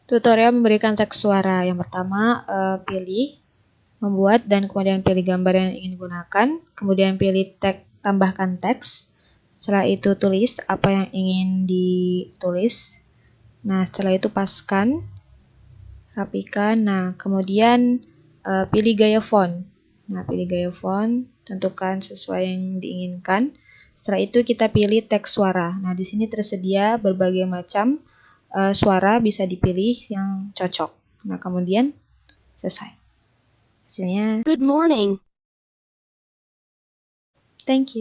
Tutorial memberikan teks suara. Yang pertama, pilih, membuat, dan kemudian pilih gambar yang ingin digunakan. Kemudian pilih tambahkan teks. Setelah itu tulis apa yang ingin ditulis. Nah, setelah itu paskan, rapikan. Nah, kemudian pilih gaya font. Nah, pilih gaya font, tentukan sesuai yang diinginkan. Setelah itu kita pilih teks suara. Nah, di sini tersedia berbagai macam suara, bisa dipilih yang cocok. Nah, kemudian selesai. Hasilnya. Good morning. Thank you.